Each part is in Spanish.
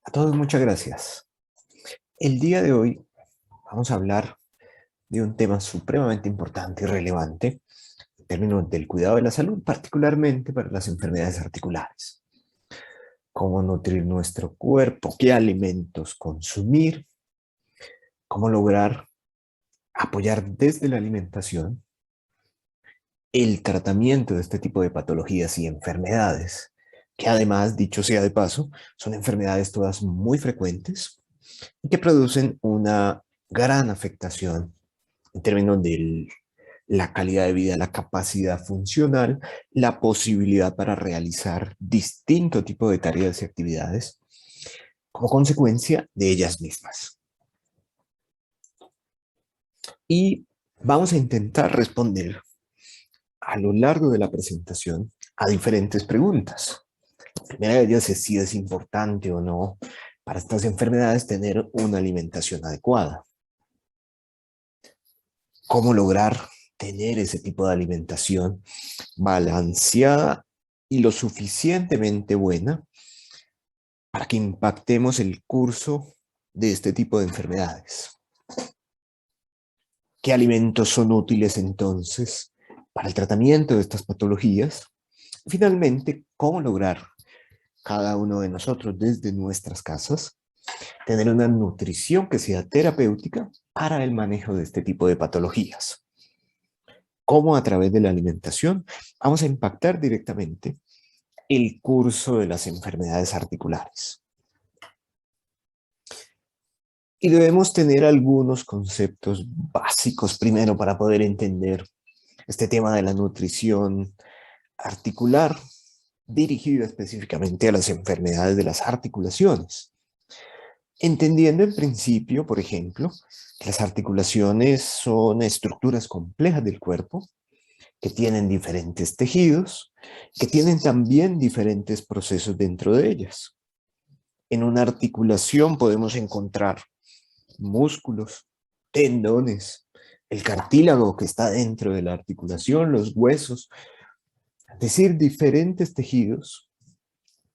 A todos muchas gracias. El día de hoy vamos a hablar de un tema supremamente importante y relevante en términos del cuidado de la salud, particularmente para las enfermedades articulares. Cómo nutrir nuestro cuerpo, qué alimentos consumir, cómo lograr apoyar desde la alimentación el tratamiento de este tipo de patologías y enfermedades, que además, dicho sea de paso, son enfermedades todas muy frecuentes y que producen una gran afectación en términos de la calidad de vida, la capacidad funcional, la posibilidad para realizar distinto tipo de tareas y actividades como consecuencia de ellas mismas. Y vamos a intentar responder a lo largo de la presentación a diferentes preguntas. La primera de ellas es si es importante o no para estas enfermedades tener una alimentación adecuada. Cómo lograr tener ese tipo de alimentación balanceada y lo suficientemente buena para que impactemos el curso de este tipo de enfermedades. ¿Qué alimentos son útiles entonces para el tratamiento de estas patologías? Finalmente, ¿cómo lograr cada uno de nosotros desde nuestras casas tener una nutrición que sea terapéutica para el manejo de este tipo de patologías? ¿Cómo a través de la alimentación vamos a impactar directamente el curso de las enfermedades articulares? Y debemos tener algunos conceptos básicos primero para poder entender este tema de la nutrición articular dirigida específicamente a las enfermedades de las articulaciones. Entendiendo en principio, por ejemplo, que las articulaciones son estructuras complejas del cuerpo que tienen diferentes tejidos, que tienen también diferentes procesos dentro de ellas. En una articulación podemos encontrar músculos, tendones, el cartílago que está dentro de la articulación, los huesos, es decir, diferentes tejidos,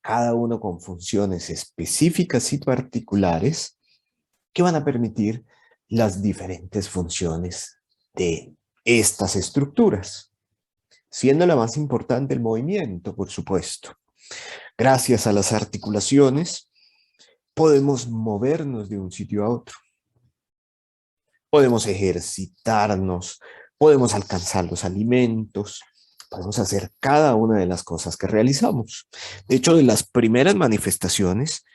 cada uno con funciones específicas y particulares que van a permitir las diferentes funciones de estas estructuras, siendo la más importante el movimiento, por supuesto. Gracias a las articulaciones podemos movernos de un sitio a otro. Podemos ejercitarnos, podemos alcanzar los alimentos, podemos hacer cada una de las cosas que realizamos. De hecho, de las primeras manifestaciones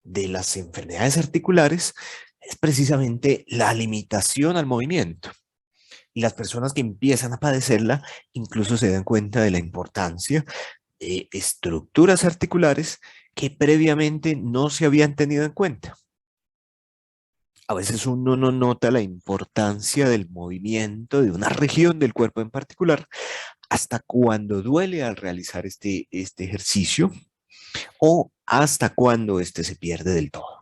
de las enfermedades articulares es precisamente la limitación al movimiento. Y las personas que empiezan a padecerla incluso se dan cuenta de la importancia de estructuras articulares que previamente no se habían tenido en cuenta. A veces uno no nota la importancia del movimiento de una región del cuerpo en particular hasta cuando duele al realizar este ejercicio o hasta cuando este se pierde del todo.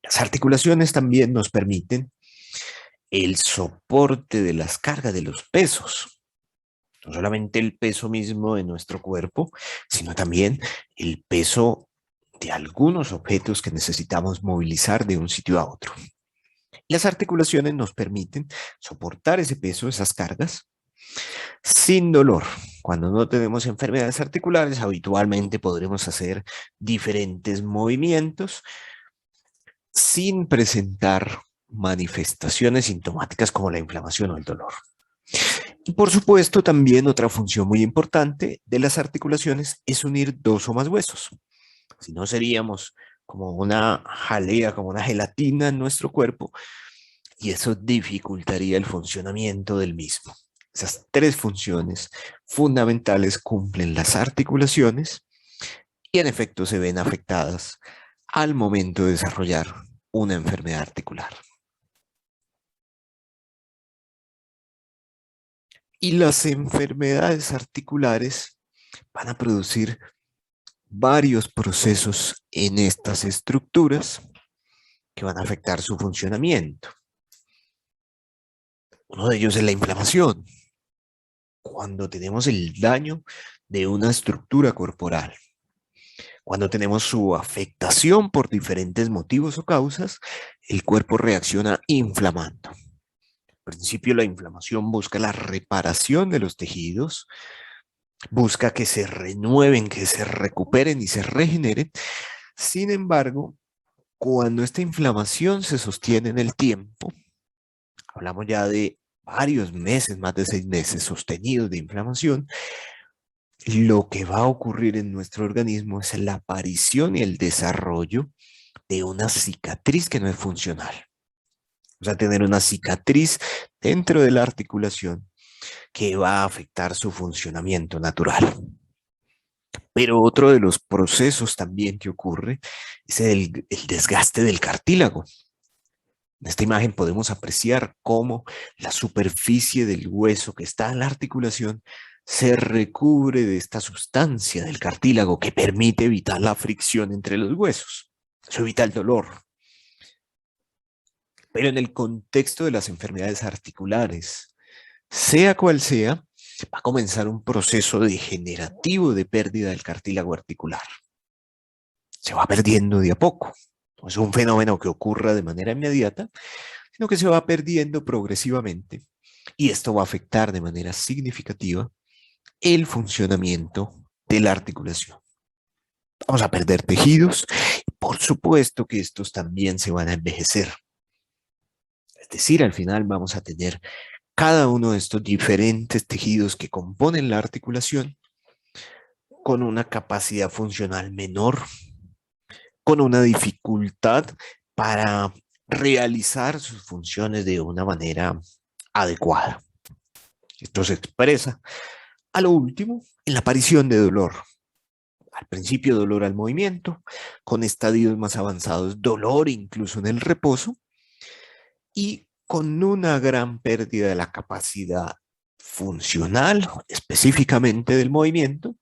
Las articulaciones también nos permiten el soporte de las cargas de los pesos. No solamente el peso mismo de nuestro cuerpo, sino también el peso de algunos objetos que necesitamos movilizar de un sitio a otro. Las articulaciones nos permiten soportar ese peso, esas cargas, sin dolor. Cuando no tenemos enfermedades articulares, habitualmente podremos hacer diferentes movimientos sin presentar manifestaciones sintomáticas como la inflamación o el dolor. Y por supuesto, también otra función muy importante de las articulaciones es unir dos o más huesos. Si no, seríamos como una jalea, como una gelatina en nuestro cuerpo, y eso dificultaría el funcionamiento del mismo. Esas tres funciones fundamentales cumplen las articulaciones y en efecto se ven afectadas al momento de desarrollar una enfermedad articular. Y las enfermedades articulares van a producir varios procesos en estas estructuras que van a afectar su funcionamiento. Uno de ellos es la inflamación. Cuando tenemos el daño de una estructura corporal, Cuando tenemos su afectación por diferentes motivos o causas, el cuerpo reacciona inflamando. Al principio, la inflamación busca la reparación de los tejidos, busca que se renueven, que se recuperen y se regeneren. Sin embargo, cuando esta inflamación se sostiene en el tiempo, hablamos ya de varios meses, más de 6 meses sostenidos de inflamación, lo que va a ocurrir en nuestro organismo es la aparición y el desarrollo de una cicatriz que no es funcional. O sea, tener una cicatriz dentro de la articulación que va a afectar su funcionamiento natural. Pero otro de los procesos también que ocurre es el desgaste del cartílago. En esta imagen podemos apreciar cómo la superficie del hueso que está en la articulación se recubre de esta sustancia del cartílago que permite evitar la fricción entre los huesos. Eso evita el dolor. Pero en el contexto de las enfermedades articulares, sea cual sea, va a comenzar un proceso degenerativo de pérdida del cartílago articular. Se va perdiendo de a poco. No es un fenómeno que ocurra de manera inmediata, sino que se va perdiendo progresivamente y esto va a afectar de manera significativa el funcionamiento de la articulación. Vamos a perder tejidos y por supuesto que estos también se van a envejecer. Es decir, al final vamos a tener cada uno de estos diferentes tejidos que componen la articulación con una capacidad funcional menor, con una dificultad para realizar sus funciones de una manera adecuada. Esto se expresa a lo último en la aparición de dolor. Al principio dolor al movimiento, con estadios más avanzados dolor incluso en el reposo y con una gran pérdida de la capacidad funcional, específicamente del movimiento,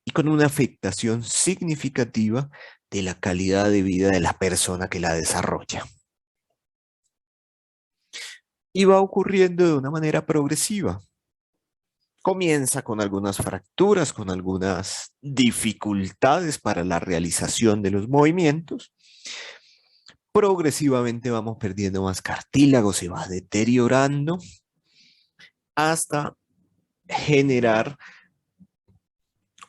y con una afectación significativa de la calidad de vida de la persona que la desarrolla. Y va ocurriendo de una manera progresiva. Comienza con algunas fracturas, con algunas dificultades para la realización de los movimientos. Progresivamente vamos perdiendo más cartílago, se va deteriorando hasta generar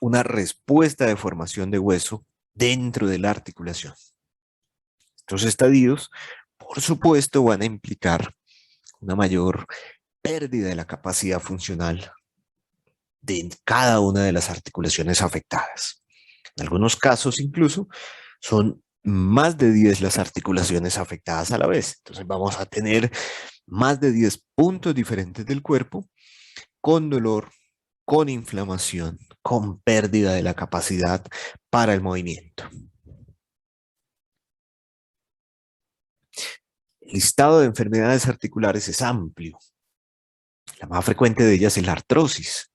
una respuesta de formación de hueso dentro de la articulación. Estos estadios, por supuesto, van a implicar una mayor pérdida de la capacidad funcional de cada una de las articulaciones afectadas. En algunos casos incluso son más de 10 las articulaciones afectadas a la vez. Entonces vamos a tener más de 10 puntos diferentes del cuerpo con dolor, con inflamación, con pérdida de la capacidad para el movimiento. El listado de enfermedades articulares es amplio. La más frecuente de ellas es la artrosis,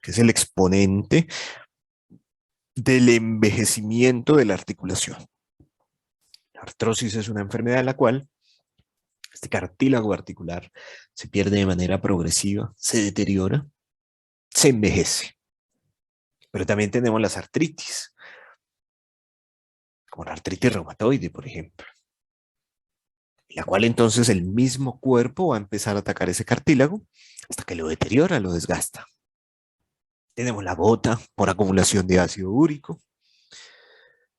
que es el exponente del envejecimiento de la articulación. La artrosis es una enfermedad en la cual este cartílago articular se pierde de manera progresiva, se deteriora, se envejece. Pero también tenemos las artritis, como la artritis reumatoide, por ejemplo, en la cual entonces el mismo cuerpo va a empezar a atacar ese cartílago hasta que lo deteriora, lo desgasta. Tenemos la gota por acumulación de ácido úrico,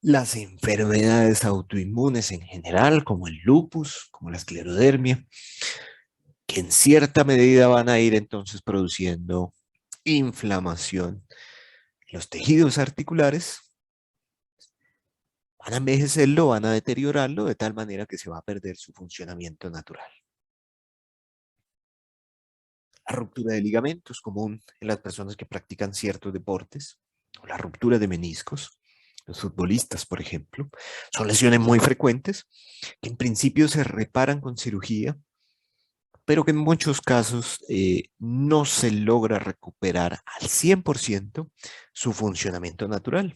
las enfermedades autoinmunes en general, como el lupus, como la esclerodermia, que en cierta medida van a ir entonces produciendo inflamación en los tejidos articulares, van a envejecerlo, van a deteriorarlo de tal manera que se va a perder su funcionamiento natural. La ruptura de ligamentos, común en las personas que practican ciertos deportes, o la ruptura de meniscos, los futbolistas, por ejemplo, son lesiones muy frecuentes que en principio se reparan con cirugía, pero que en muchos casos no se logra recuperar al 100% su funcionamiento natural.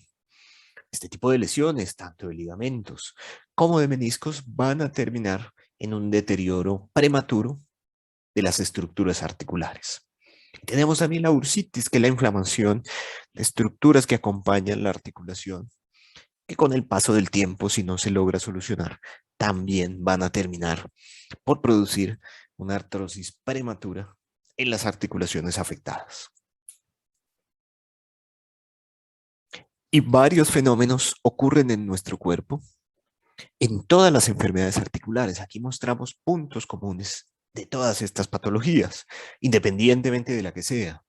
Este tipo de lesiones, tanto de ligamentos como de meniscos, van a terminar en un deterioro prematuro de las estructuras articulares. Tenemos también la bursitis, que es la inflamación de estructuras que acompañan la articulación, que con el paso del tiempo, si no se logra solucionar, también van a terminar por producir una artrosis prematura en las articulaciones afectadas. Y varios fenómenos ocurren en nuestro cuerpo, en todas las enfermedades articulares. Aquí mostramos puntos comunes de todas estas patologías, independientemente de la que sea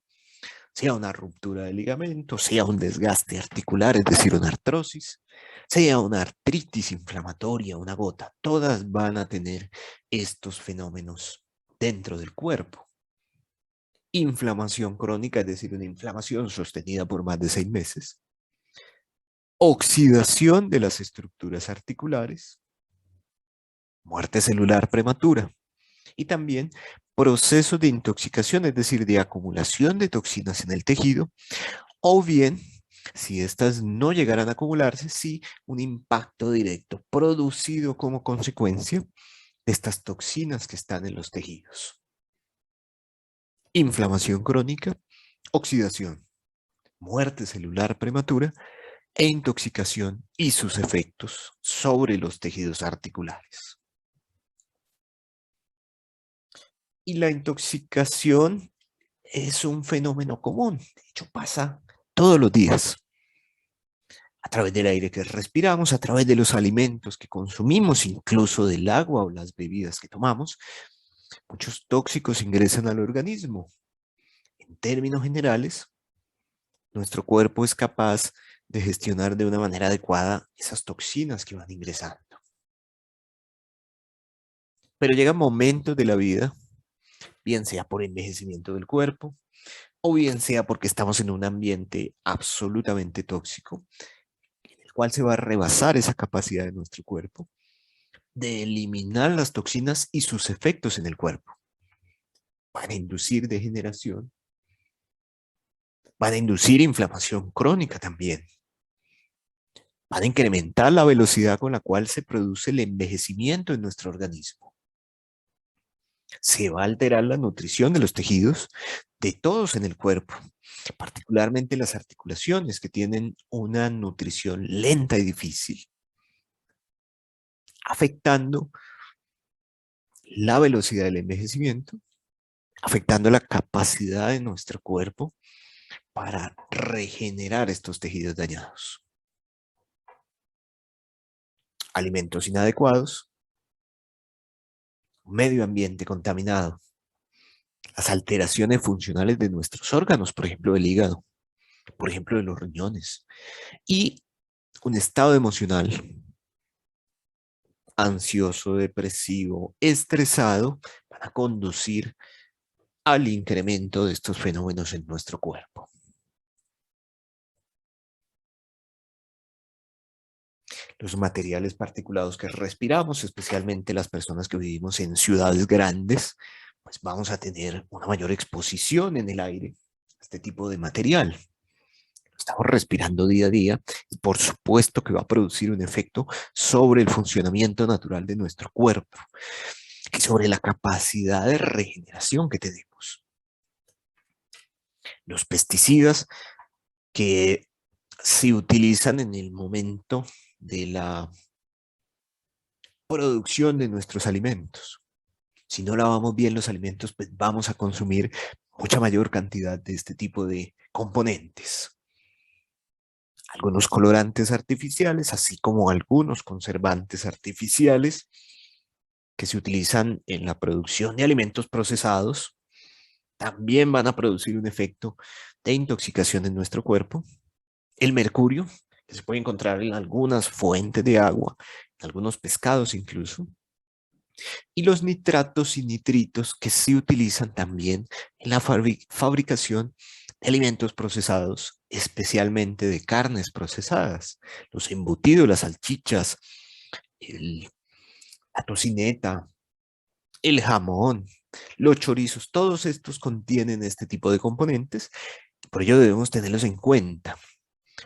una ruptura de ligamento, sea un desgaste articular, es decir, una artrosis, sea una artritis inflamatoria, una gota, todas van a tener estos fenómenos dentro del cuerpo. Inflamación crónica, es decir, una inflamación sostenida por más de 6 meses. Oxidación de las estructuras articulares, muerte celular prematura y también procesos de intoxicación, es decir, de acumulación de toxinas en el tejido, o bien, si estas no llegaran a acumularse, sí un impacto directo producido como consecuencia de estas toxinas que están en los tejidos. Inflamación crónica, oxidación, muerte celular prematura e intoxicación y sus efectos sobre los tejidos articulares. Y la intoxicación es un fenómeno común, de hecho pasa todos los días, a través del aire que respiramos, a través de los alimentos que consumimos, incluso del agua o las bebidas que tomamos. Muchos tóxicos ingresan al organismo. En términos generales, nuestro cuerpo es capaz de gestionar de una manera adecuada esas toxinas que van ingresando. Pero llegan momentos de la vida, bien sea por envejecimiento del cuerpo, o bien sea porque estamos en un ambiente absolutamente tóxico, en el cual se va a rebasar esa capacidad de nuestro cuerpo de eliminar las toxinas y sus efectos en el cuerpo. Van a inducir degeneración, van a inducir inflamación crónica también, van a incrementar la velocidad con la cual se produce el envejecimiento en nuestro organismo. Se va a alterar la nutrición de los tejidos, de todos en el cuerpo, particularmente las articulaciones que tienen una nutrición lenta y difícil, afectando la velocidad del envejecimiento, afectando la capacidad de nuestro cuerpo para regenerar estos tejidos dañados. Alimentos inadecuados, medio ambiente contaminado, las alteraciones funcionales de nuestros órganos, por ejemplo, del hígado, por ejemplo, de los riñones, y un estado emocional ansioso, depresivo, estresado, van a conducir al incremento de estos fenómenos en nuestro cuerpo. Los materiales particulados que respiramos, especialmente las personas que vivimos en ciudades grandes, pues vamos a tener una mayor exposición en el aire a este tipo de material. Estamos respirando día a día y por supuesto que va a producir un efecto sobre el funcionamiento natural de nuestro cuerpo y sobre la capacidad de regeneración que tenemos. Los pesticidas que se utilizan en el momento de la producción de nuestros alimentos. Si no lavamos bien los alimentos, pues vamos a consumir mucha mayor cantidad de este tipo de componentes. Algunos colorantes artificiales, así como algunos conservantes artificiales que se utilizan en la producción de alimentos procesados, también van a producir un efecto de intoxicación en nuestro cuerpo. El mercurio, que se puede encontrar en algunas fuentes de agua, en algunos pescados incluso, y los nitratos y nitritos que se utilizan también en la fabricación de alimentos procesados, especialmente de carnes procesadas, los embutidos, las salchichas, el, la tocineta, el jamón, los chorizos, todos estos contienen este tipo de componentes, por ello debemos tenerlos en cuenta.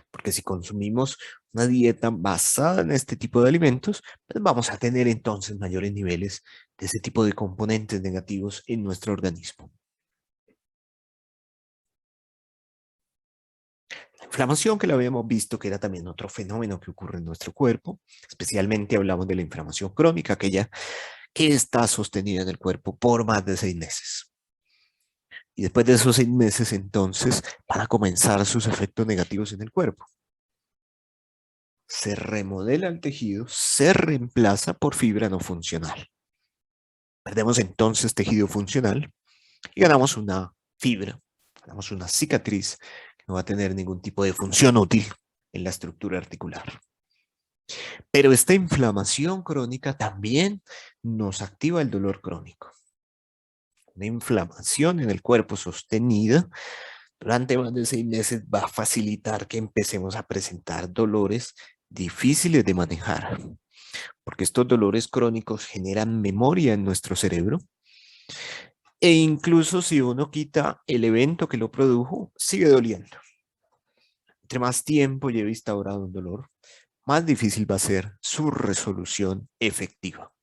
Porque si consumimos una dieta basada en este tipo de alimentos, pues vamos a tener entonces mayores niveles de ese tipo de componentes negativos en nuestro organismo. Inflamación, que la habíamos visto que era también otro fenómeno que ocurre en nuestro cuerpo, especialmente hablamos de la inflamación crónica, aquella que está sostenida en el cuerpo por más de 6 meses. Y después de esos 6 meses, entonces, van a comenzar sus efectos negativos en el cuerpo. Se remodela el tejido, se reemplaza por fibra no funcional. Perdemos entonces tejido funcional y ganamos una fibra, ganamos una cicatriz que no va a tener ningún tipo de función útil en la estructura articular. Pero esta inflamación crónica también nos activa el dolor crónico. Una inflamación en el cuerpo sostenida durante más de 6 meses va a facilitar que empecemos a presentar dolores difíciles de manejar, porque estos dolores crónicos generan memoria en nuestro cerebro e incluso si uno quita el evento que lo produjo, sigue doliendo. Entre más tiempo lleve instaurado un dolor, más difícil va a ser su resolución efectiva.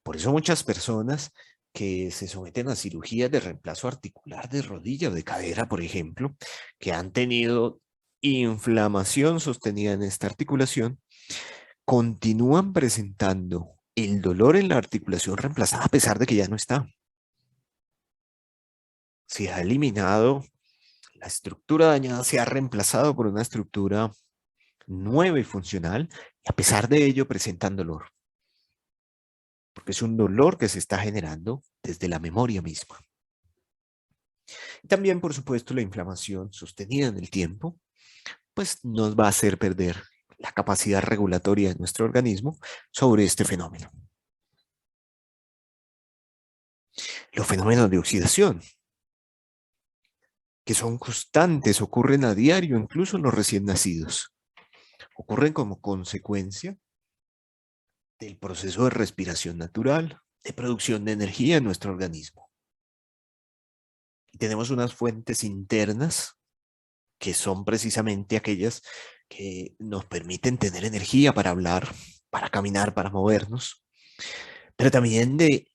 Por eso muchas personas que se someten a cirugías de reemplazo articular de rodilla o de cadera, por ejemplo, que han tenido inflamación sostenida en esta articulación, continúan presentando el dolor en la articulación reemplazada a pesar de que ya no está. Se ha eliminado la estructura dañada, se ha reemplazado por una estructura nueva y funcional, y a pesar de ello presentan dolor, porque es un dolor que se está generando desde la memoria misma. También, por supuesto, la inflamación sostenida en el tiempo, pues nos va a hacer perder la capacidad regulatoria de nuestro organismo sobre este fenómeno. Los fenómenos de oxidación, que son constantes, ocurren a diario, incluso en los recién nacidos. Ocurren como consecuencia del proceso de respiración natural, de producción de energía en nuestro organismo. Y tenemos unas fuentes internas que son precisamente aquellas que nos permiten tener energía para hablar, para caminar, para movernos, pero también de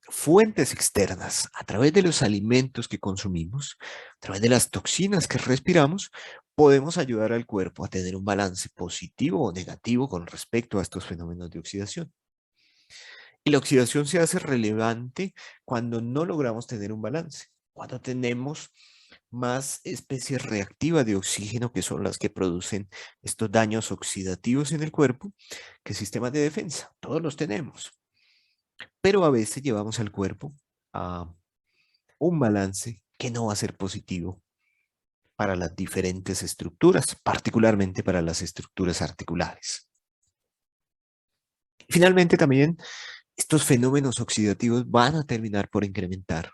fuentes externas, a través de los alimentos que consumimos, a través de las toxinas que respiramos, podemos ayudar al cuerpo a tener un balance positivo o negativo con respecto a estos fenómenos de oxidación. Y la oxidación se hace relevante cuando no logramos tener un balance, cuando tenemos más especies reactivas de oxígeno, que son las que producen estos daños oxidativos en el cuerpo, que sistemas de defensa. Todos los tenemos, pero a veces llevamos al cuerpo a un balance que no va a ser positivo para las diferentes estructuras, particularmente para las estructuras articulares. Finalmente, también estos fenómenos oxidativos van a terminar por incrementar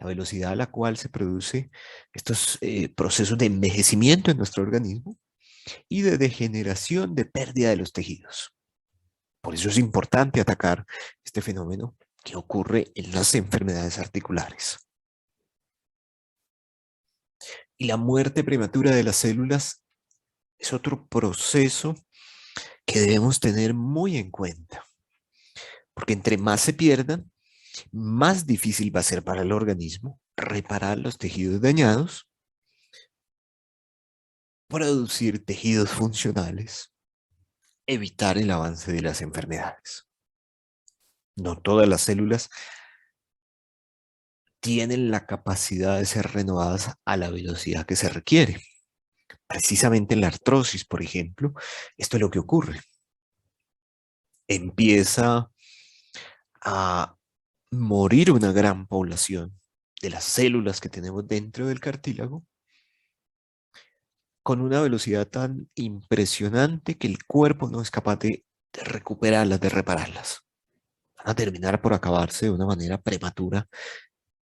la velocidad a la cual se produce estos procesos de envejecimiento en nuestro organismo y de degeneración, de pérdida de los tejidos. Por eso es importante atacar este fenómeno que ocurre en las enfermedades articulares. Y la muerte prematura de las células es otro proceso que debemos tener muy en cuenta, porque entre más se pierdan, más difícil va a ser para el organismo reparar los tejidos dañados, producir tejidos funcionales, evitar el avance de las enfermedades. No todas las células tienen la capacidad de ser renovadas a la velocidad que se requiere. Precisamente en la artrosis, por ejemplo, esto es lo que ocurre. Empieza a morir una gran población de las células que tenemos dentro del cartílago con una velocidad tan impresionante que el cuerpo no es capaz de recuperarlas, de repararlas. Van a terminar por acabarse de una manera prematura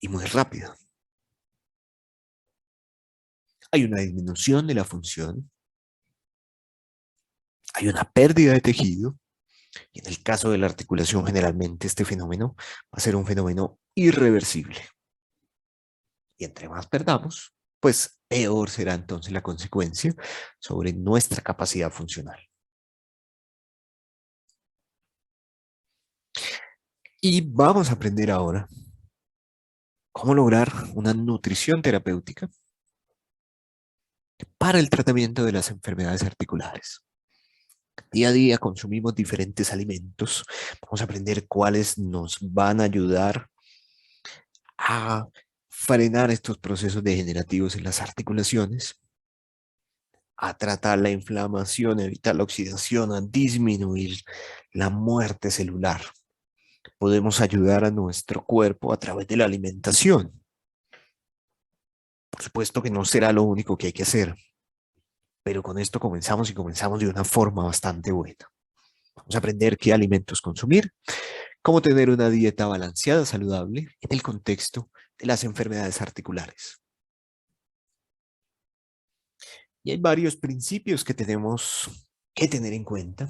y muy rápida. Hay una disminución de la función, hay una pérdida de tejido, y en el caso de la articulación generalmente este fenómeno va a ser un fenómeno irreversible. Y entre más perdamos, pues peor será entonces la consecuencia sobre nuestra capacidad funcional. Y vamos a aprender ahora cómo lograr una nutrición terapéutica para el tratamiento de las enfermedades articulares. Día a día consumimos diferentes alimentos. Vamos a aprender cuáles nos van a ayudar a frenar estos procesos degenerativos en las articulaciones, a tratar la inflamación, evitar la oxidación, a disminuir la muerte celular. Podemos ayudar a nuestro cuerpo a través de la alimentación. Por supuesto que no será lo único que hay que hacer, pero con esto comenzamos y comenzamos de una forma bastante buena. Vamos a aprender qué alimentos consumir, cómo tener una dieta balanceada, saludable, en el contexto de las enfermedades articulares. Y hay varios principios que tenemos que tener en cuenta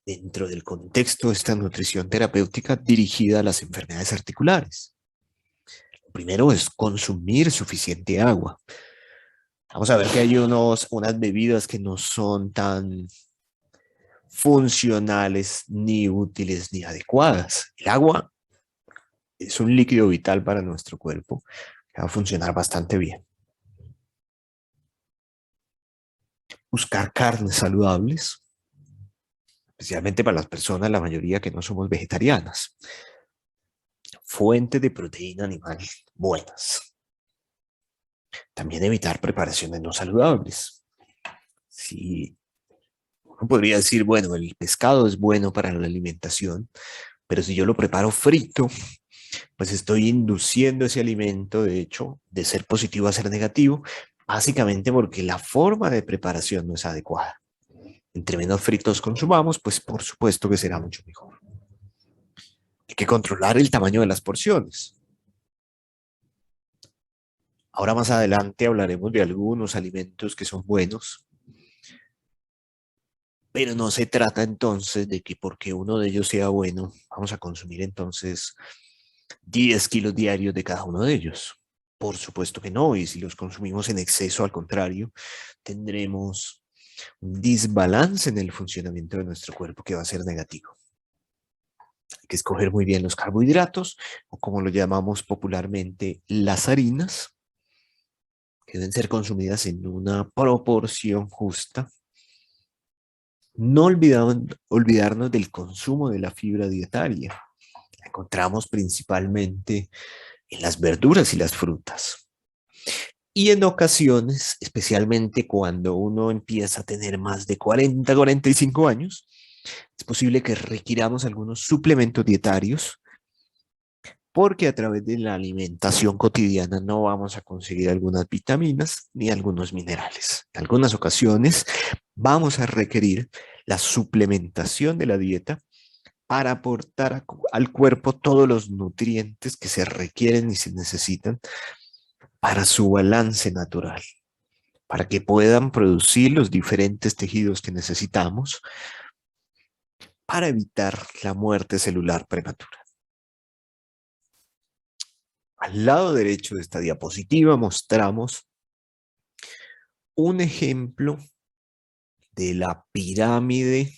dentro del contexto de esta nutrición terapéutica dirigida a las enfermedades articulares. Lo primero es consumir suficiente agua. Vamos a ver que hay unas bebidas que no son tan funcionales, ni útiles, ni adecuadas. El agua es un líquido vital para nuestro cuerpo que va a funcionar bastante bien. Buscar carnes saludables, especialmente para las personas, la mayoría que no somos vegetarianas. Fuente de proteína animal buenas. También evitar preparaciones no saludables. Si uno podría decir, bueno, el pescado es bueno para la alimentación, pero si yo lo preparo frito, pues estoy induciendo ese alimento, de hecho, de ser positivo a ser negativo, básicamente porque la forma de preparación no es adecuada. Entre menos fritos consumamos, pues por supuesto que será mucho mejor. Hay que controlar el tamaño de las porciones. Ahora más adelante hablaremos de algunos alimentos que son buenos, pero no se trata entonces de que porque uno de ellos sea bueno, vamos a consumir entonces 10 kilos diarios de cada uno de ellos. Por supuesto que no, y si los consumimos en exceso, al contrario, tendremos un desbalance en el funcionamiento de nuestro cuerpo que va a ser negativo. Hay que escoger muy bien los carbohidratos, o como lo llamamos popularmente, las harinas, que deben ser consumidas en una proporción justa. No olvidarnos del consumo de la fibra dietaria. La encontramos principalmente en las verduras y las frutas. Y en ocasiones, especialmente cuando uno empieza a tener más de 40, 45 años, es posible que requiramos algunos suplementos dietarios porque a través de la alimentación cotidiana no vamos a conseguir algunas vitaminas ni algunos minerales. En algunas ocasiones vamos a requerir la suplementación de la dieta para aportar al cuerpo todos los nutrientes que se requieren y se necesitan para su balance natural, para que puedan producir los diferentes tejidos que necesitamos para evitar la muerte celular prematura. Al lado derecho de esta diapositiva mostramos un ejemplo de la pirámide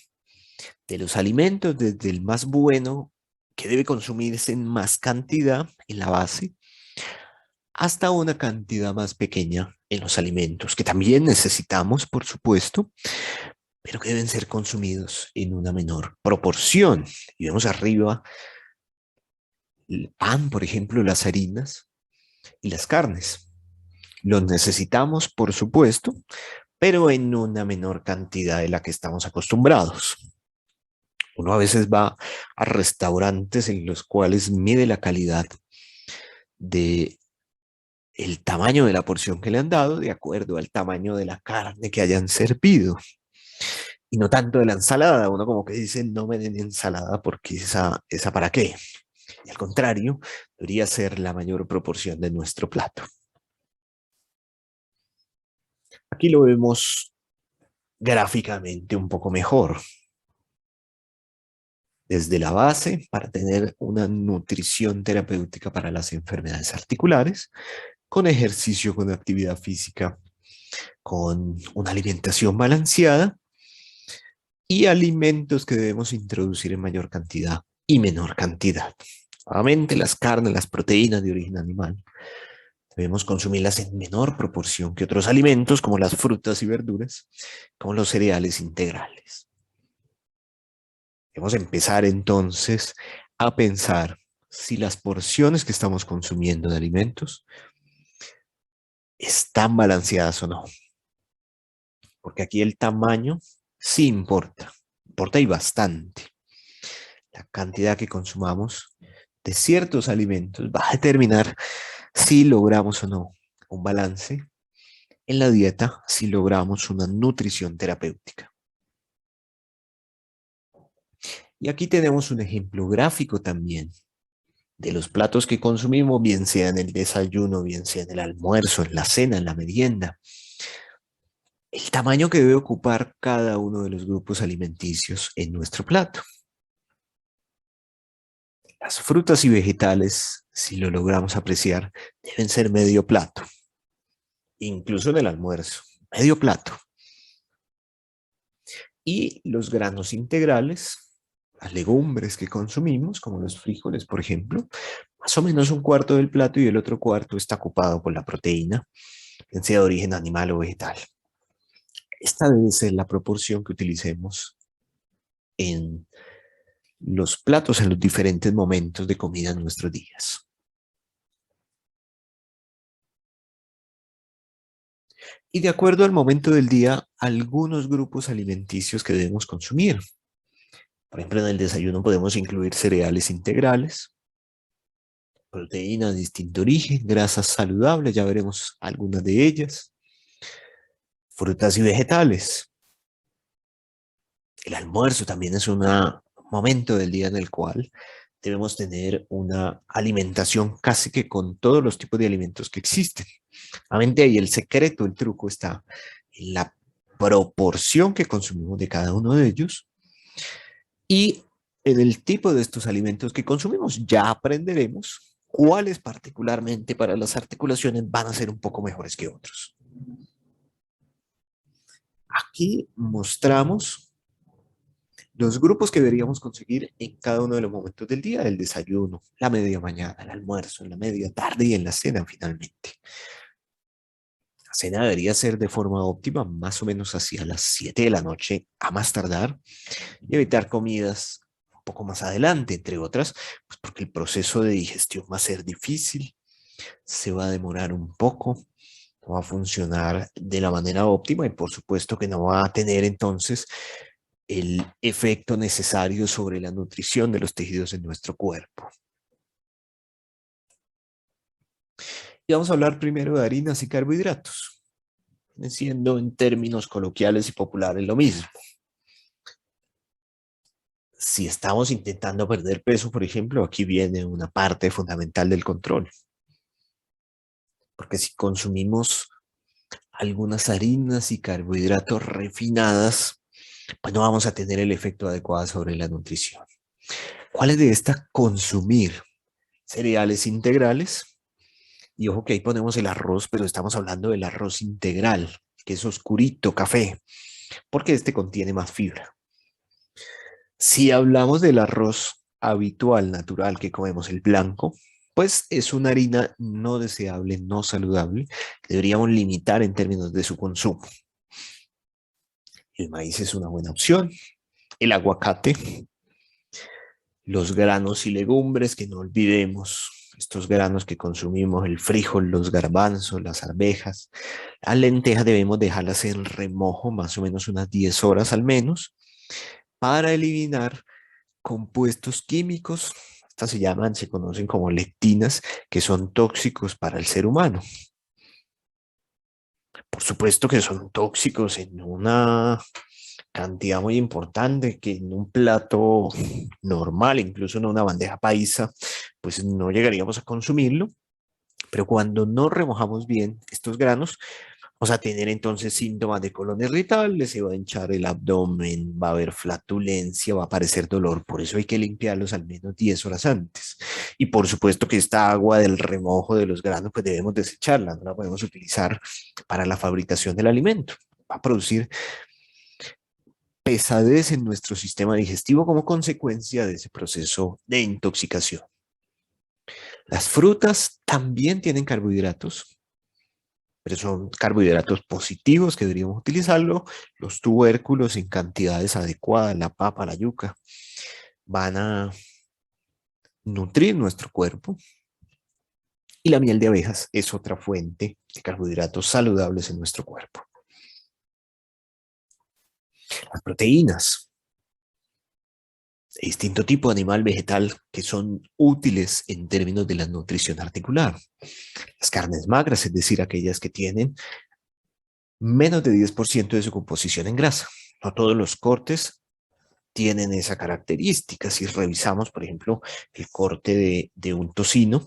de los alimentos, desde el más bueno, que debe consumirse en más cantidad en la base, hasta una cantidad más pequeña en los alimentos, que también necesitamos, por supuesto, pero que deben ser consumidos en una menor proporción. Y vemos arriba el pan, por ejemplo, las harinas y las carnes. Los necesitamos, por supuesto, pero en una menor cantidad de la que estamos acostumbrados. Uno a veces va a restaurantes en los cuales mide la calidad de el tamaño de la porción que le han dado de acuerdo al tamaño de la carne que hayan servido. Y no tanto de la ensalada. Uno como que dice, no me den ensalada porque esa para qué. Y al contrario, debería ser la mayor proporción de nuestro plato. Aquí lo vemos gráficamente un poco mejor. Desde la base, para tener una nutrición terapéutica para las enfermedades articulares, con ejercicio, con actividad física, con una alimentación balanceada y alimentos que debemos introducir en mayor cantidad y menor cantidad. Nuevamente, las carnes, las proteínas de origen animal, Debemos consumirlas en menor proporción que otros alimentos, como las frutas y verduras, como los cereales integrales. Debemos empezar entonces a pensar si las porciones que estamos consumiendo de alimentos están balanceadas o no. Porque aquí el tamaño sí importa, importa y bastante. La cantidad que consumamos de ciertos alimentos va a determinar si logramos o no un balance en la dieta, si logramos una nutrición terapéutica. Y aquí tenemos un ejemplo gráfico también de los platos que consumimos, bien sea en el desayuno, bien sea en el almuerzo, en la cena, en la merienda. El tamaño que debe ocupar cada uno de los grupos alimenticios en nuestro plato. Las frutas y vegetales, si lo logramos apreciar, deben ser medio plato, incluso en el almuerzo, medio plato. Y los granos integrales, las legumbres que consumimos, como los frijoles, por ejemplo, más o menos un cuarto del plato y el otro cuarto está ocupado por la proteína, bien sea de origen animal o vegetal. Esta debe ser la proporción que utilicemos en los platos en los diferentes momentos de comida en nuestros días. Y de acuerdo al momento del día, algunos grupos alimenticios que debemos consumir. Por ejemplo, en el desayuno podemos incluir cereales integrales, proteínas de distinto origen, grasas saludables, ya veremos algunas de ellas, frutas y vegetales. El almuerzo también es un momento del día en el cual debemos tener una alimentación casi que con todos los tipos de alimentos que existen. Obviamente ahí el secreto, el truco está en la proporción que consumimos de cada uno de ellos y en el tipo de estos alimentos que consumimos. Ya aprenderemos cuáles particularmente para las articulaciones van a ser un poco mejores que otros. Aquí mostramos los grupos que deberíamos conseguir en cada uno de los momentos del día, el desayuno, la media mañana, el almuerzo, en la media tarde y en la cena finalmente. La cena debería ser de forma óptima, más o menos hacia las 7 de la noche a más tardar, y evitar comidas un poco más adelante, entre otras, pues porque el proceso de digestión va a ser difícil, se va a demorar un poco, no va a funcionar de la manera óptima y por supuesto que no va a tener entonces el efecto necesario sobre la nutrición de los tejidos en nuestro cuerpo. Y vamos a hablar primero de harinas y carbohidratos, siendo en términos coloquiales y populares lo mismo. Si estamos intentando perder peso, por ejemplo, aquí viene una parte fundamental del control. Porque si consumimos algunas harinas y carbohidratos refinadas, pues no vamos a tener el efecto adecuado sobre la nutrición. ¿Cuáles de estas consumir? Cereales integrales. Y ojo que ahí ponemos el arroz, pero estamos hablando del arroz integral, que es oscurito, café, porque este contiene más fibra. Si hablamos del arroz habitual, natural, que comemos, el blanco, pues es una harina no deseable, no saludable, que deberíamos limitar en términos de su consumo. El maíz es una buena opción, el aguacate, los granos y legumbres, que no olvidemos, estos granos que consumimos, el frijol, los garbanzos, las arvejas, la lenteja debemos dejarlas en remojo más o menos unas 10 horas al menos para eliminar compuestos químicos, estas se conocen como lectinas, que son tóxicos para el ser humano. Por supuesto que son tóxicos en una cantidad muy importante que en un plato normal, incluso en una bandeja paisa, pues no llegaríamos a consumirlo, pero cuando no remojamos bien estos granos, vamos a tener entonces síntomas de colon irritable, se va a hinchar el abdomen, va a haber flatulencia, va a aparecer dolor. Por eso hay que limpiarlos al menos 10 horas antes. Y por supuesto que esta agua del remojo de los granos, pues debemos desecharla, no la podemos utilizar para la fabricación del alimento. Va a producir pesadez en nuestro sistema digestivo como consecuencia de ese proceso de intoxicación. Las frutas también tienen carbohidratos, pero son carbohidratos positivos que deberíamos utilizarlo. Los tubérculos en cantidades adecuadas, la papa, la yuca, van a nutrir nuestro cuerpo. Y la miel de abejas es otra fuente de carbohidratos saludables en nuestro cuerpo. Las proteínas, distinto tipo de animal vegetal que son útiles en términos de la nutrición articular. Las carnes magras, es decir, aquellas que tienen menos de 10% de su composición en grasa. No todos los cortes tienen esa característica. Si revisamos, por ejemplo, el corte de un tocino,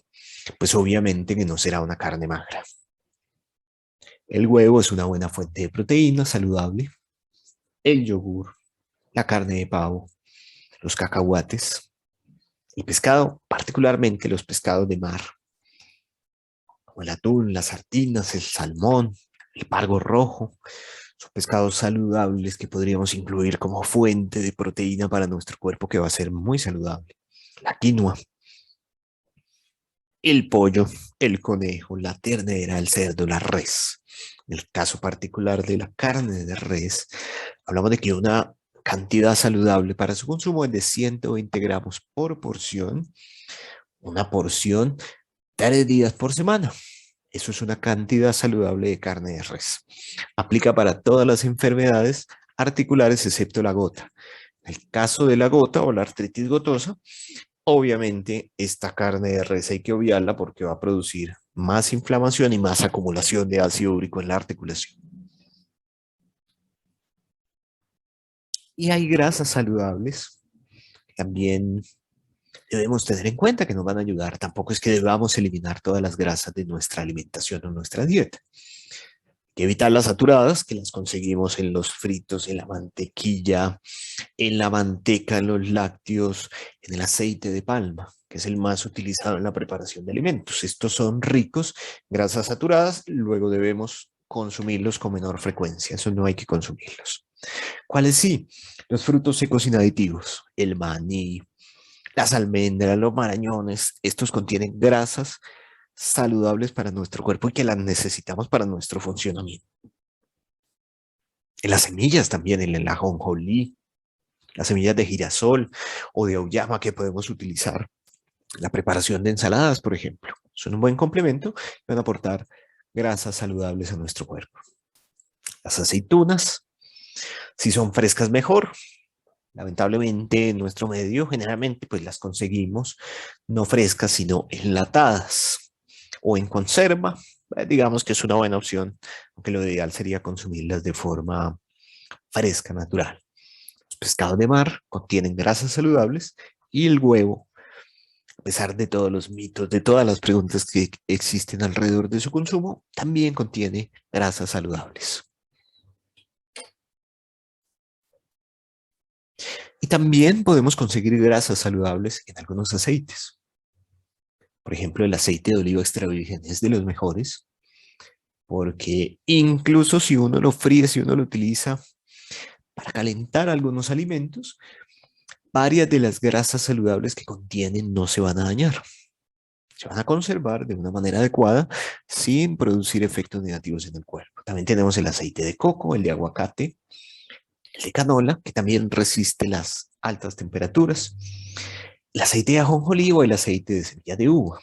pues obviamente que no será una carne magra. El huevo es una buena fuente de proteína saludable. El yogur, la carne de pavo, los cacahuates, el pescado, particularmente los pescados de mar, como el atún, las sardinas, el salmón, el pargo rojo, son pescados saludables que podríamos incluir como fuente de proteína para nuestro cuerpo que va a ser muy saludable. La quinoa, el pollo, el conejo, la ternera, el cerdo, la res. En el caso particular de la carne de res, hablamos de que una cantidad saludable para su consumo es de 120 gramos por porción, una porción 3 días por semana. Eso es una cantidad saludable de carne de res. Aplica para todas las enfermedades articulares excepto la gota. En el caso de la gota o la artritis gotosa, obviamente esta carne de res hay que obviarla porque va a producir más inflamación y más acumulación de ácido úrico en la articulación. Y hay grasas saludables. También debemos tener en cuenta que nos van a ayudar. Tampoco es que debamos eliminar todas las grasas de nuestra alimentación o nuestra dieta. Hay que evitar las saturadas, que las conseguimos en los fritos, en la mantequilla, en la manteca, en los lácteos, en el aceite de palma, que es el más utilizado en la preparación de alimentos. Estos son ricos, grasas saturadas, luego debemos consumirlos con menor frecuencia. Eso no hay que consumirlos. ¿Cuáles sí? Los frutos secos sin aditivos, el maní, las almendras, los marañones, estos contienen grasas saludables para nuestro cuerpo y que las necesitamos para nuestro funcionamiento. En las semillas también, en el ajonjolí, las semillas de girasol o de auyama que podemos utilizar. La preparación de ensaladas, por ejemplo, son un buen complemento y van a aportar grasas saludables a nuestro cuerpo. Las aceitunas, si son frescas, mejor. Lamentablemente en nuestro medio generalmente pues las conseguimos no frescas sino enlatadas o en conserva. Digamos que es una buena opción, aunque lo ideal sería consumirlas de forma fresca, natural. Los pescados de mar contienen grasas saludables y el huevo, a pesar de todos los mitos, de todas las preguntas que existen alrededor de su consumo, también contiene grasas saludables. Y también podemos conseguir grasas saludables en algunos aceites. Por ejemplo, el aceite de oliva extra virgen es de los mejores, porque incluso si uno lo fríe, si uno lo utiliza para calentar algunos alimentos, varias de las grasas saludables que contienen no se van a dañar. Se van a conservar de una manera adecuada sin producir efectos negativos en el cuerpo. También tenemos el aceite de coco, el de aguacate, el de canola, que también resiste las altas temperaturas, el aceite de ajonjolí o el aceite de semilla de uva.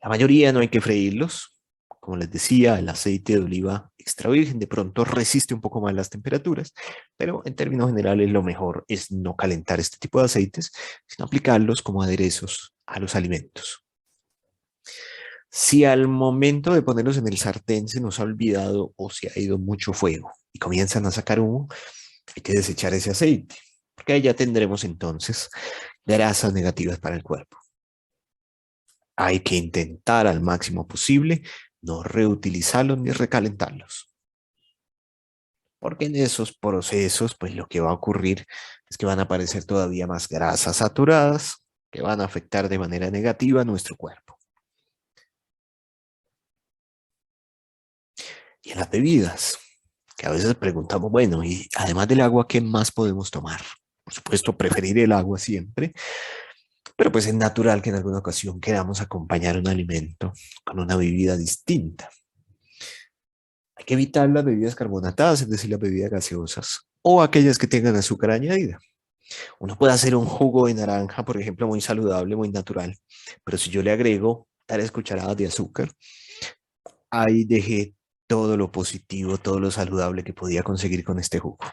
La mayoría no hay que freírlos. Como les decía, el aceite de oliva extra virgen de pronto resiste un poco más las temperaturas, pero en términos generales lo mejor es no calentar este tipo de aceites, sino aplicarlos como aderezos a los alimentos. Si al momento de ponerlos en el sartén se nos ha olvidado o se ha ido mucho fuego y comienzan a sacar humo, hay que desechar ese aceite, porque ahí ya tendremos entonces grasas negativas para el cuerpo. Hay que intentar al máximo posible no reutilizarlos ni recalentarlos, porque en esos procesos, pues lo que va a ocurrir es que van a aparecer todavía más grasas saturadas que van a afectar de manera negativa a nuestro cuerpo. Y en las bebidas, que a veces preguntamos, bueno, y además del agua, ¿qué más podemos tomar? Por supuesto, preferir el agua siempre, Pero pues es natural que en alguna ocasión queramos acompañar un alimento con una bebida distinta. Hay que evitar las bebidas carbonatadas, es decir, las bebidas gaseosas, o aquellas que tengan azúcar añadida. Uno puede hacer un jugo de naranja, por ejemplo, muy saludable, muy natural, pero si yo le agrego 3 cucharadas de azúcar, ahí dejé todo lo positivo, todo lo saludable que podía conseguir con este jugo.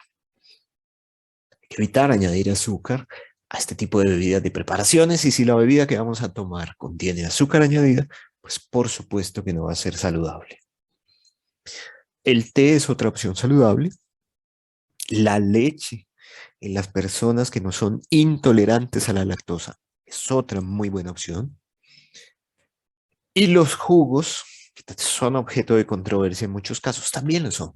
Hay que evitar añadir azúcar a este tipo de bebidas de preparaciones, y si la bebida que vamos a tomar contiene azúcar añadida, pues por supuesto que no va a ser saludable. El té es otra opción saludable. La leche en las personas que no son intolerantes a la lactosa es otra muy buena opción. Y los jugos, que son objeto de controversia en muchos casos, también lo son.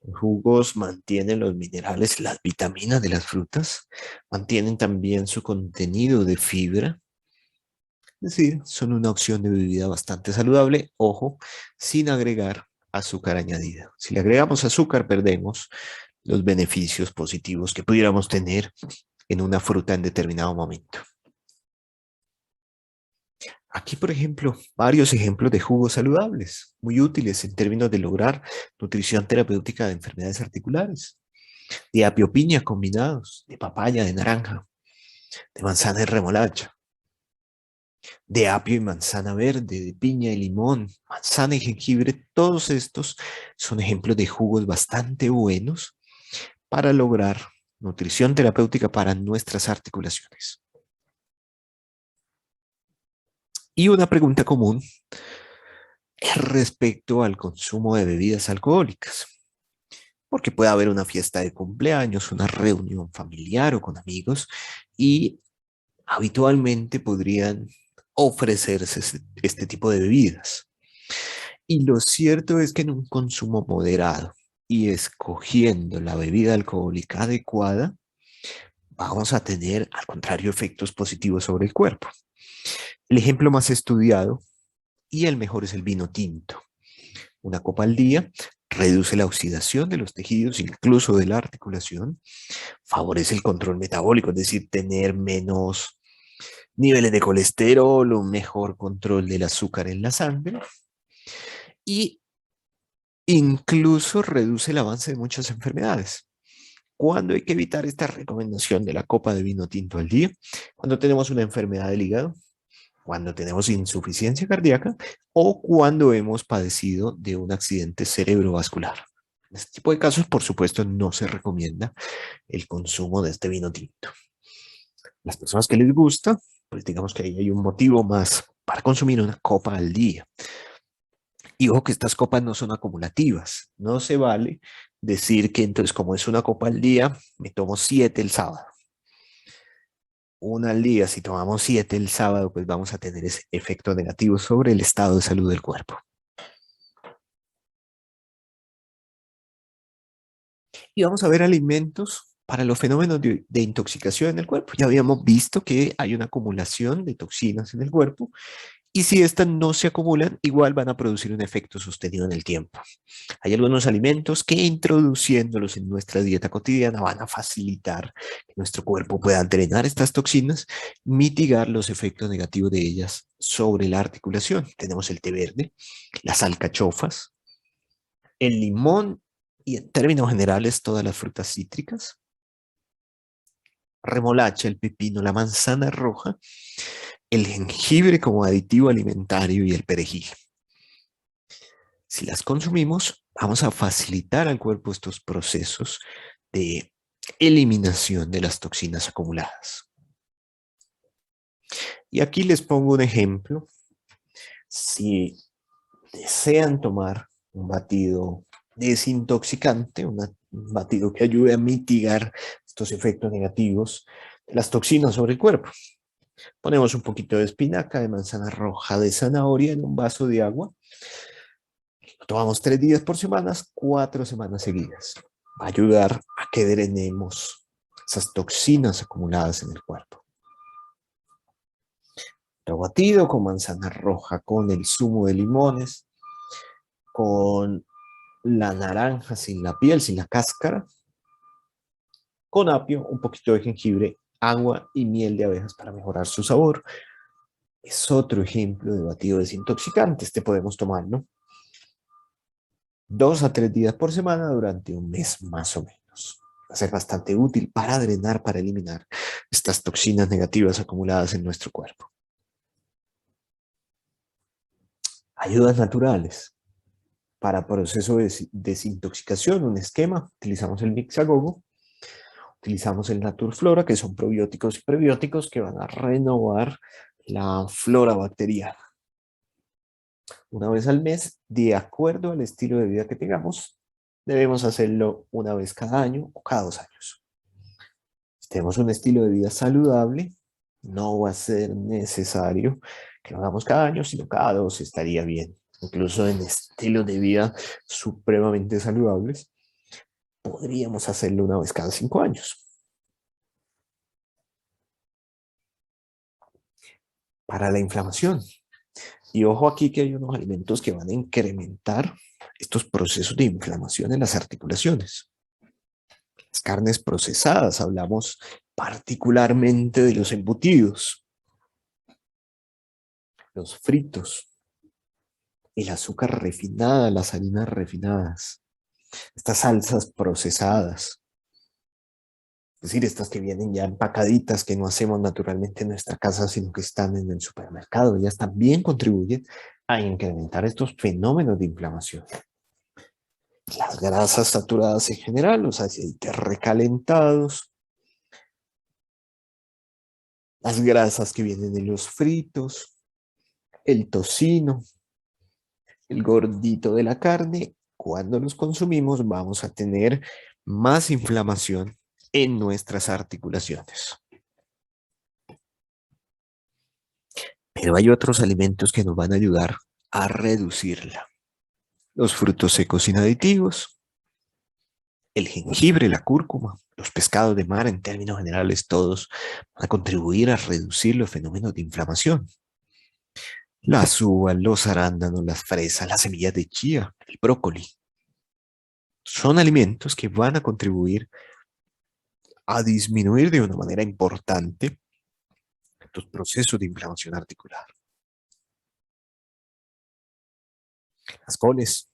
Los jugos mantienen los minerales, las vitaminas de las frutas, mantienen también su contenido de fibra. Es decir, son una opción de bebida bastante saludable, ojo, sin agregar azúcar añadida. Si le agregamos azúcar, perdemos los beneficios positivos que pudiéramos tener en una fruta en determinado momento. Aquí, por ejemplo, varios ejemplos de jugos saludables, muy útiles en términos de lograr nutrición terapéutica de enfermedades articulares, de apio piña combinados, de papaya, de naranja, de manzana y remolacha, de apio y manzana verde, de piña y limón, manzana y jengibre. Todos estos son ejemplos de jugos bastante buenos para lograr nutrición terapéutica para nuestras articulaciones. Y una pregunta común es respecto al consumo de bebidas alcohólicas, porque puede haber una fiesta de cumpleaños, una reunión familiar o con amigos, y habitualmente podrían ofrecerse este tipo de bebidas. Y lo cierto es que en un consumo moderado y escogiendo la bebida alcohólica adecuada, vamos a tener, al contrario, efectos positivos sobre el cuerpo. El ejemplo más estudiado y el mejor es el vino tinto. Una copa al día reduce la oxidación de los tejidos, incluso de la articulación, favorece el control metabólico, es decir, tener menos niveles de colesterol, un mejor control del azúcar en la sangre, y incluso reduce el avance de muchas enfermedades. ¿Cuándo hay que evitar esta recomendación de la copa de vino tinto al día? Cuando tenemos una enfermedad del hígado, cuando tenemos insuficiencia cardíaca o cuando hemos padecido de un accidente cerebrovascular. En este tipo de casos, por supuesto, no se recomienda el consumo de este vino tinto. Las personas que les gusta, pues digamos que ahí hay un motivo más para consumir una copa al día. Y ojo que estas copas no son acumulativas. No se vale decir que entonces como es una copa al día, me tomo 7 el sábado. Una al día, si tomamos 7 el sábado, pues vamos a tener ese efecto negativo sobre el estado de salud del cuerpo. Y vamos a ver alimentos para los fenómenos de intoxicación en el cuerpo. Ya habíamos visto que hay una acumulación de toxinas en el cuerpo, y si estas no se acumulan, igual van a producir un efecto sostenido en el tiempo. Hay algunos alimentos que introduciéndolos en nuestra dieta cotidiana van a facilitar que nuestro cuerpo pueda drenar estas toxinas, mitigar los efectos negativos de ellas sobre la articulación. Tenemos el té verde, las alcachofas, el limón y en términos generales todas las frutas cítricas, remolacha, el pepino, la manzana roja, el jengibre como aditivo alimentario y el perejil. Si las consumimos, vamos a facilitar al cuerpo estos procesos de eliminación de las toxinas acumuladas. Y aquí les pongo un ejemplo. Si desean tomar un batido desintoxicante, un batido que ayude a mitigar estos efectos negativos de las toxinas sobre el cuerpo, ponemos un poquito de espinaca, de manzana roja, de zanahoria en un vaso de agua. Lo tomamos 3 días por semana, 4 semanas seguidas. Va a ayudar a que drenemos esas toxinas acumuladas en el cuerpo. Lo batido con manzana roja, con el zumo de limones, con la naranja sin la piel, sin la cáscara, con apio, un poquito de jengibre agua y miel de abejas para mejorar su sabor. Es otro ejemplo de batido desintoxicante. Este podemos tomarlo 2 a 3 días por semana durante un mes más o menos. Va a ser bastante útil para drenar, para eliminar estas toxinas negativas acumuladas en nuestro cuerpo. Ayudas naturales. Para proceso de desintoxicación, un esquema, utilizamos el Mixagogo, utilizamos el Naturflora, que son probióticos y prebióticos que van a renovar la flora bacteriana. Una vez al mes, de acuerdo al estilo de vida que tengamos, debemos hacerlo una vez cada año o cada 2 años. Si tenemos un estilo de vida saludable, no va a ser necesario que lo hagamos cada año, sino cada 2 estaría bien. Incluso en estilos de vida supremamente saludables, podríamos hacerlo una vez cada 5 años. Para la inflamación. Y ojo aquí que hay unos alimentos que van a incrementar estos procesos de inflamación en las articulaciones. Las carnes procesadas, hablamos particularmente de los embutidos, los fritos, el azúcar refinada, las harinas refinadas, estas salsas procesadas, es decir, estas que vienen ya empacaditas, que no hacemos naturalmente en nuestra casa, sino que están en el supermercado, ellas también contribuyen a incrementar estos fenómenos de inflamación. Las grasas saturadas en general, los aceites recalentados, las grasas que vienen de los fritos, el tocino, el gordito de la carne, cuando los consumimos vamos a tener más inflamación en nuestras articulaciones. Pero hay otros alimentos que nos van a ayudar a reducirla. Los frutos secos sin aditivos, el jengibre, la cúrcuma, los pescados de mar, en términos generales, todos van a contribuir a reducir los fenómenos de inflamación. Las uvas, los arándanos, las fresas, las semillas de chía, el brócoli. Son alimentos que van a contribuir a disminuir de una manera importante estos procesos de inflamación articular. Las coles,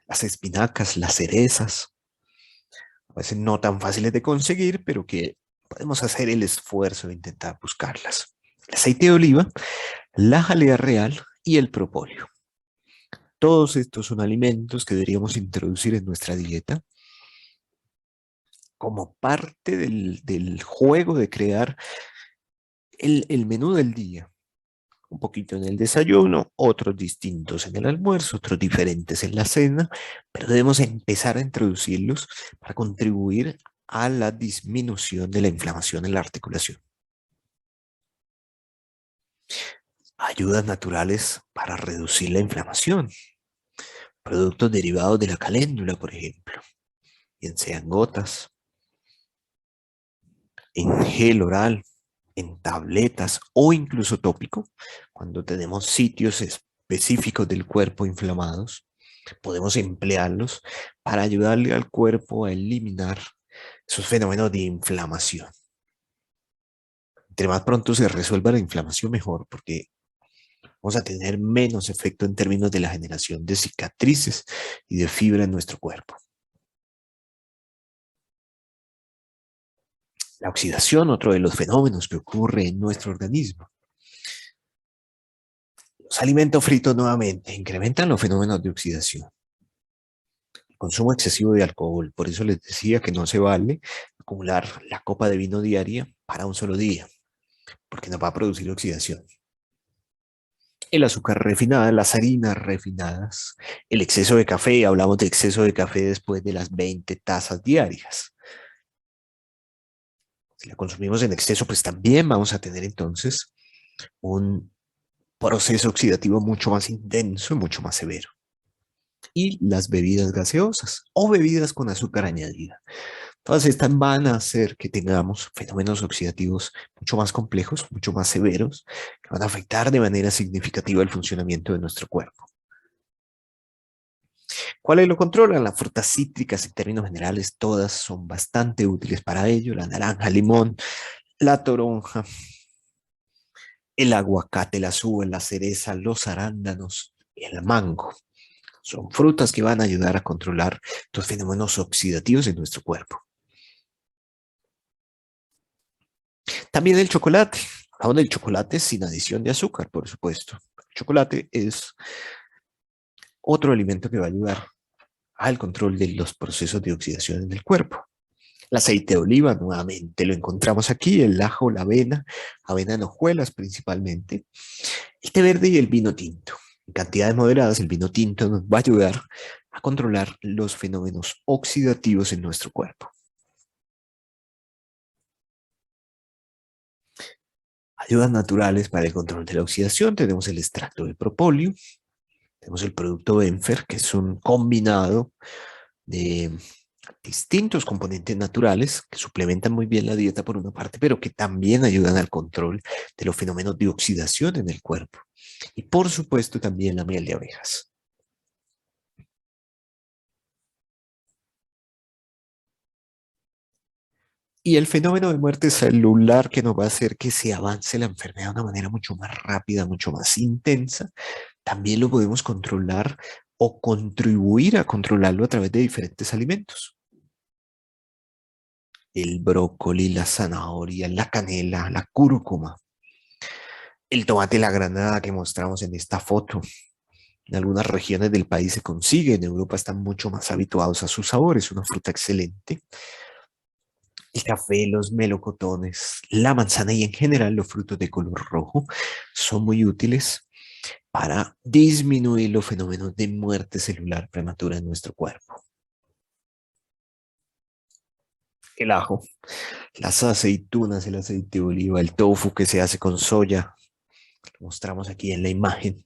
las espinacas, las cerezas, a veces no tan fáciles de conseguir, pero que podemos hacer el esfuerzo de intentar buscarlas. El aceite de oliva, la jalea real y el propóleo. Todos estos son alimentos que deberíamos introducir en nuestra dieta como parte del juego de crear el menú del día. Un poquito en el desayuno, otros distintos en el almuerzo, otros diferentes en la cena, pero debemos empezar a introducirlos para contribuir a la disminución de la inflamación en la articulación. Ayudas naturales para reducir la inflamación. Productos derivados de la caléndula, por ejemplo, bien sean gotas, en gel oral, en tabletas o incluso tópico, cuando tenemos sitios específicos del cuerpo inflamados, podemos emplearlos para ayudarle al cuerpo a eliminar esos fenómenos de inflamación. Entre más pronto se resuelva la inflamación, mejor, porque vamos a tener menos efecto en términos de la generación de cicatrices y de fibra en nuestro cuerpo. La oxidación, otro de los fenómenos que ocurre en nuestro organismo. Los alimentos fritos nuevamente incrementan los fenómenos de oxidación. El consumo excesivo de alcohol, por eso les decía que no se vale acumular la copa de vino diaria para un solo día, porque nos va a producir oxidación. El azúcar refinada, las harinas refinadas, el exceso de café, hablamos de exceso de café después de las 20 tazas diarias. Si la consumimos en exceso, pues también vamos a tener entonces un proceso oxidativo mucho más intenso y mucho más severo. Y las bebidas gaseosas o bebidas con azúcar añadida. Todas estas van a hacer que tengamos fenómenos oxidativos mucho más complejos, mucho más severos, que van a afectar de manera significativa el funcionamiento de nuestro cuerpo. ¿Cuáles lo controlan? Las frutas cítricas, en términos generales, todas son bastante útiles para ello. La naranja, el limón, la toronja, el aguacate, la uva, la cereza, los arándanos y el mango. Son frutas que van a ayudar a controlar los fenómenos oxidativos en nuestro cuerpo. También el chocolate. Hablamos del chocolate sin adición de azúcar, por supuesto. El chocolate es otro alimento que va a ayudar al control de los procesos de oxidación en el cuerpo. El aceite de oliva, nuevamente, lo encontramos aquí, el ajo, la avena en hojuelas principalmente, el té verde y el vino tinto. En cantidades moderadas, el vino tinto nos va a ayudar a controlar los fenómenos oxidativos en nuestro cuerpo. Ayudas naturales para el control de la oxidación, tenemos el extracto de propóleo, tenemos el producto Benfer, que es un combinado de distintos componentes naturales que suplementan muy bien la dieta por una parte, pero que también ayudan al control de los fenómenos de oxidación en el cuerpo. Y por supuesto también la miel de abejas. Y el fenómeno de muerte celular que nos va a hacer que se avance la enfermedad de una manera mucho más rápida, mucho más intensa, también lo podemos controlar o contribuir a controlarlo a través de diferentes alimentos. El brócoli, la zanahoria, la canela, la cúrcuma, el tomate, la granada que mostramos en esta foto. En algunas regiones del país se consigue, en Europa están mucho más habituados a su sabor, es una fruta excelente. El café, los melocotones, la manzana y en general los frutos de color rojo son muy útiles para disminuir los fenómenos de muerte celular prematura en nuestro cuerpo. El ajo, las aceitunas, el aceite de oliva, el tofu que se hace con soya, lo mostramos aquí en la imagen,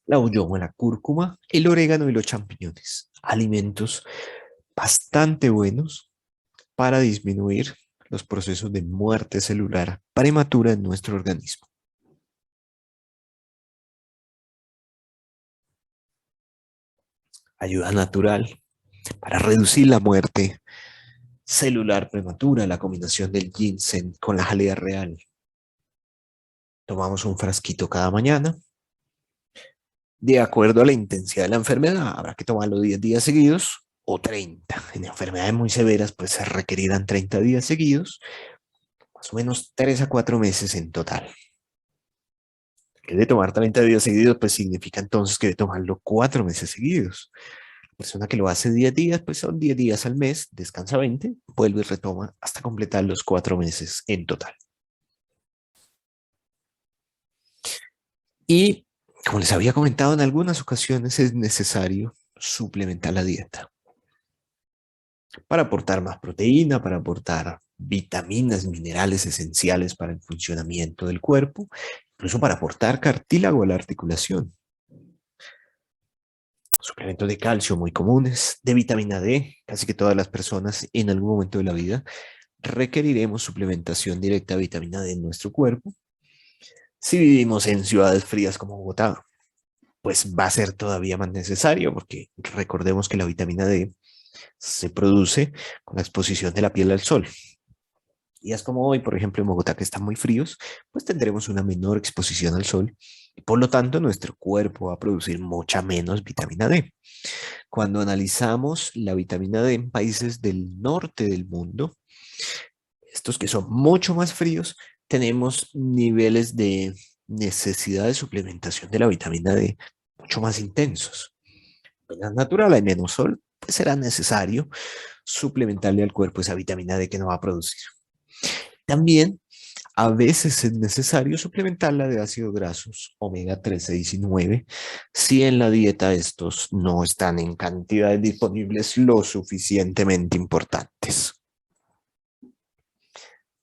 la uyoma, la cúrcuma, el orégano y los champiñones. Alimentos bastante buenos para disminuir los procesos de muerte celular prematura en nuestro organismo. Ayuda natural para reducir la muerte celular prematura, la combinación del ginseng con la jalea real. Tomamos un frasquito cada mañana. De acuerdo a la intensidad de la enfermedad, habrá que tomarlo 10 días seguidos o 30. En enfermedades muy severas, pues se requerirán 30 días seguidos, más o menos 3 a 4 meses en total. Que de tomar 30 días seguidos, pues significa entonces que de tomarlo 4 meses seguidos. La persona que lo hace 10 días, pues son 10 días al mes, descansa 20, vuelve y retoma hasta completar los 4 meses en total. Y como les había comentado en algunas ocasiones, es necesario suplementar la dieta para aportar más proteína, para aportar vitaminas, minerales esenciales para el funcionamiento del cuerpo, incluso para aportar cartílago a la articulación. Suplementos de calcio muy comunes, de vitamina D, casi que todas las personas en algún momento de la vida requeriremos suplementación directa de vitamina D en nuestro cuerpo. Si vivimos en ciudades frías como Bogotá, pues va a ser todavía más necesario porque recordemos que la vitamina D se produce con la exposición de la piel al sol. Días como hoy, por ejemplo, en Bogotá, que están muy fríos, pues tendremos una menor exposición al sol y por lo tanto nuestro cuerpo va a producir mucha menos vitamina D. Cuando analizamos la vitamina D en países del norte del mundo, estos que son mucho más fríos, tenemos niveles de necesidad de suplementación de la vitamina D mucho más intensos. Apenas natural, hay menos sol, pues será necesario suplementarle al cuerpo esa vitamina D que no va a producir. También a veces es necesario suplementarla de ácidos grasos omega 3, 6 y 9 si en la dieta estos no están en cantidades disponibles lo suficientemente importantes.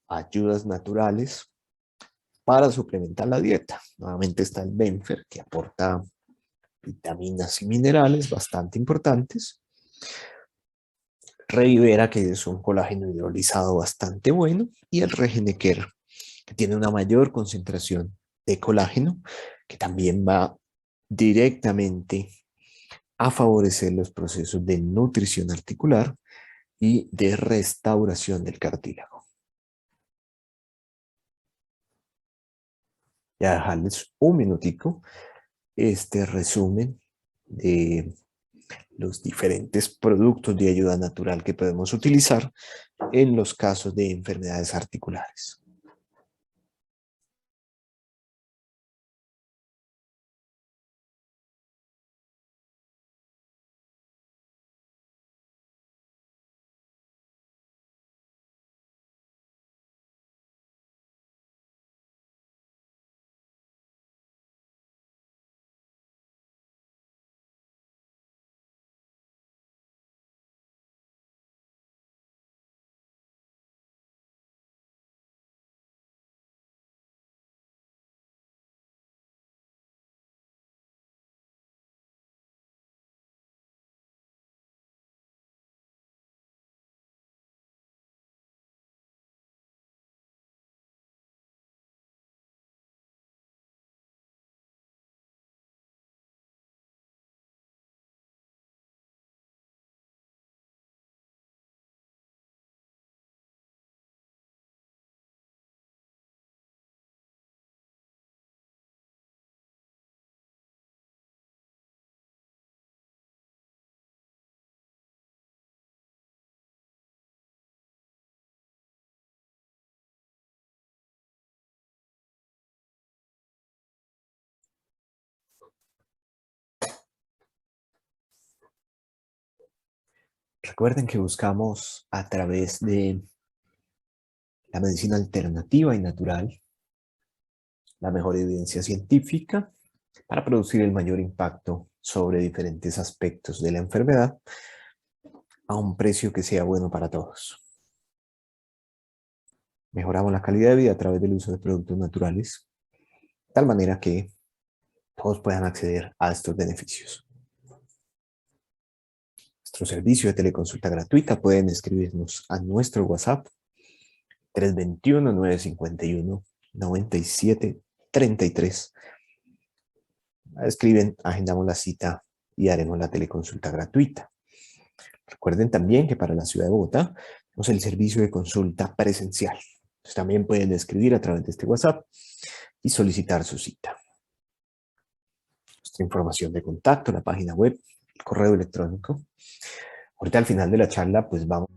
Ayudas naturales para suplementar la dieta. Nuevamente está el Benfer, que aporta vitaminas y minerales bastante importantes. Revivera, que es un colágeno hidrolizado bastante bueno, y el Regenequer, que tiene una mayor concentración de colágeno, que también va directamente a favorecer los procesos de nutrición articular y de restauración del cartílago. Ya dejarles un minutico este resumen de los diferentes productos de ayuda natural que podemos utilizar en los casos de enfermedades articulares. Recuerden que buscamos a través de la medicina alternativa y natural la mejor evidencia científica para producir el mayor impacto sobre diferentes aspectos de la enfermedad a un precio que sea bueno para todos. Mejoramos la calidad de vida a través del uso de productos naturales, de tal manera que todos puedan acceder a estos beneficios. Nuestro servicio de teleconsulta gratuita pueden escribirnos a nuestro WhatsApp 321-951-9733. Escriben, agendamos la cita y haremos la teleconsulta gratuita. Recuerden también que para la ciudad de Bogotá tenemos el servicio de consulta presencial. Entonces, también pueden escribir a través de este WhatsApp y solicitar su cita. Nuestra información de contacto, la página web, el correo electrónico. Ahorita al final de la charla, pues vamos